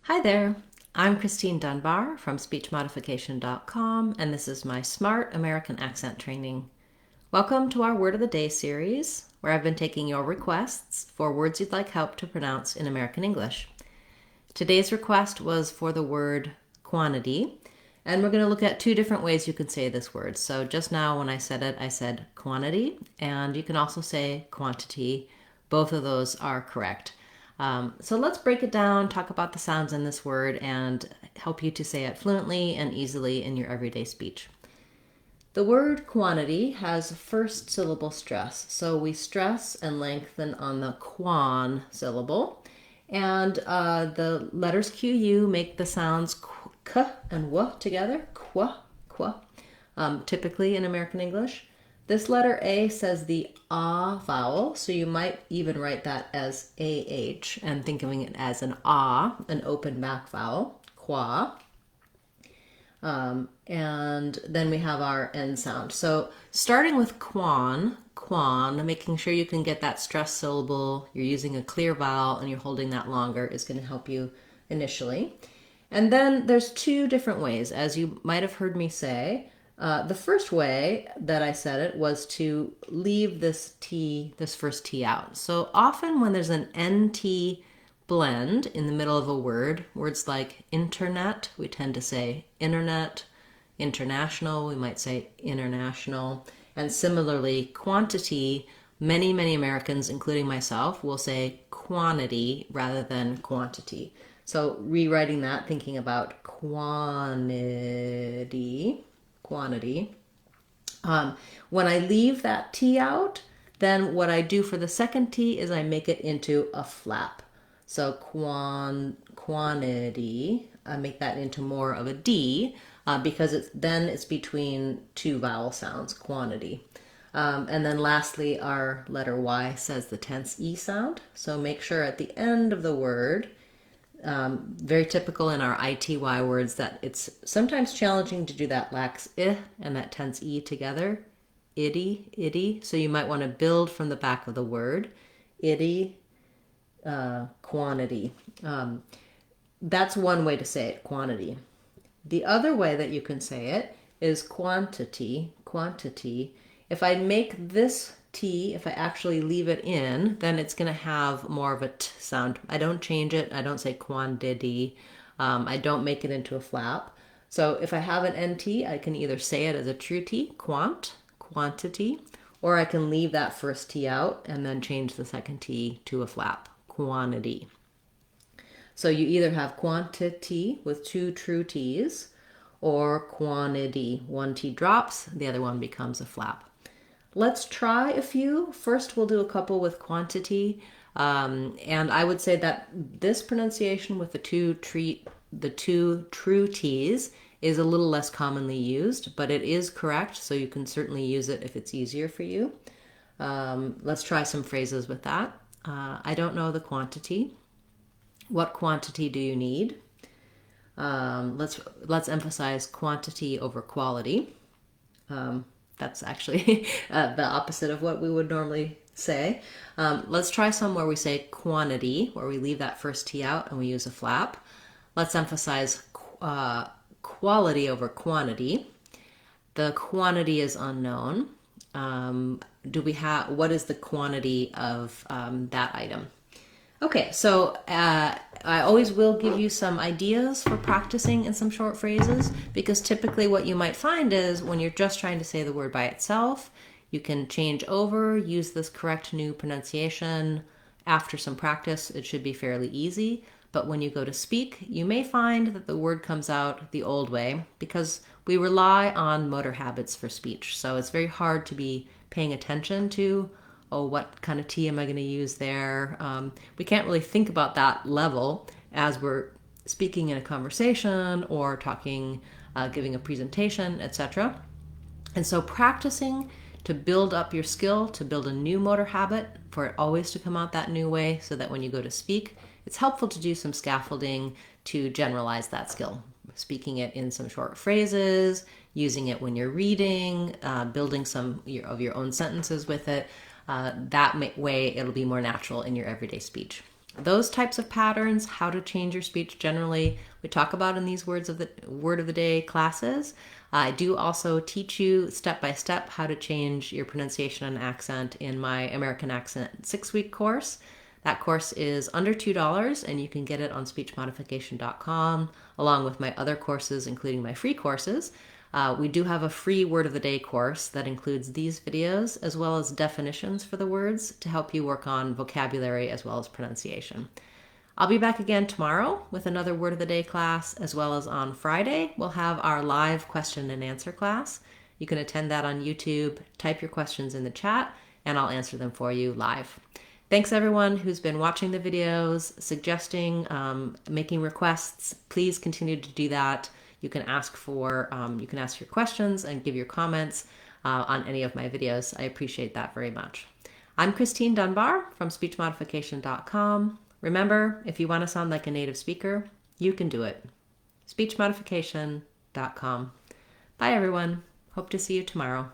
Hi there, I'm Christine Dunbar from speechmodification.com, and this is my Smart American Accent Training. Welcome to our Word of the Day series, where I've been taking your requests for words you'd like help to pronounce in American English. Today's request was for the word quantity, and we're going to look at two different ways you can say this word. So just now when I said it, I said quantity, and you can also say quantity. Both of those are correct. So let's break it down, talk about the sounds in this word, and help you to say it fluently and easily in your everyday speech. The word quantity has first syllable stress, so we stress and lengthen on the quan syllable, and the letters QU make the sounds k and w together, qua, qua, typically in American English. This letter A says the ah vowel, so you might even write that as AH and think of it as an ah, an open back vowel, qua. And then we have our N sound. So starting with quan, making sure you can get that stress syllable, you're using a clear vowel and you're holding that longer is going to help you initially. And then there's two different ways, as you might have heard me say. The first way that I said it was to leave this first T out. So often when there's an NT blend in the middle of a word, words like internet, we tend to say internet, international, we might say international, and similarly quantity, many Americans, including myself, will say quantity rather than quantity. So rewriting that, thinking about quantity. When I leave that T out, then what I do for the second T is I make it into a flap. So quantity, I make that into more of a D because it's between two vowel sounds, quantity. And then lastly, our letter Y says the tense E sound. So make sure at the end of the word, very typical in our ITY words that it's sometimes challenging to do that lax I and that tense E together. Itty. So you might want to build from the back of the word. Itty, quantity. That's one way to say it, quantity. The other way that you can say it is quantity. If I make this T, if I actually leave it in, then it's going to have more of a T sound. I don't change it. I don't say quantity. I don't make it into a flap. So if I have an NT, I can either say it as a true T, quantity, or I can leave that first T out and then change the second T to a flap, quantity. So you either have quantity with two true T's or quantity. One T drops, the other one becomes a flap. Let's try a few. First, we'll do a couple with quantity. And I would say that this pronunciation with the two true T's is a little less commonly used, but it is correct, so you can certainly use it if it's easier for you. Let's try some phrases with that. I don't know the quantity. What quantity do you need? Let's emphasize quantity over quality. That's actually the opposite of what we would normally say. Let's try some where we say quantity, where we leave that first T out and we use a flap. Let's emphasize quality over quantity. The quantity is unknown. What is the quantity of that item? Okay, so I always will give you some ideas for practicing in some short phrases, because typically what you might find is when you're just trying to say the word by itself, you can change over, use this correct new pronunciation. After some practice, it should be fairly easy. But when you go to speak, you may find that the word comes out the old way because we rely on motor habits for speech. So it's very hard to be paying attention to, oh, what kind of T am I going to use there? We can't really think about that level as we're speaking in a conversation or talking, giving a presentation, etc. And so practicing to build up your skill, to build a new motor habit, for it always to come out that new way so that when you go to speak, it's helpful to do some scaffolding to generalize that skill. Speaking it in some short phrases, using it when you're reading, building some of your own sentences with it. That way it'll be more natural in your everyday speech. Those types of patterns, how to change your speech generally, we talk about in these word of the day classes. I do also teach you step by step how to change your pronunciation and accent in my American Accent 6-week course. That course is under $2 and you can get it on speechmodification.com along with my other courses, including my free courses. We do have a free word of the day course that includes these videos as well as definitions for the words to help you work on vocabulary as well as pronunciation. I'll be back again tomorrow with another word of the day class, as well as on Friday we'll have our live question and answer class. You can attend that on YouTube, type your questions in the chat, and I'll answer them for you live. Thanks everyone who's been watching the videos, suggesting, making requests. Please continue to do that. You can ask your questions and give your comments on any of my videos. I appreciate that very much. I'm Christine Dunbar from speechmodification.com. Remember, if you want to sound like a native speaker, you can do it. speechmodification.com. Bye everyone. Hope to see you tomorrow.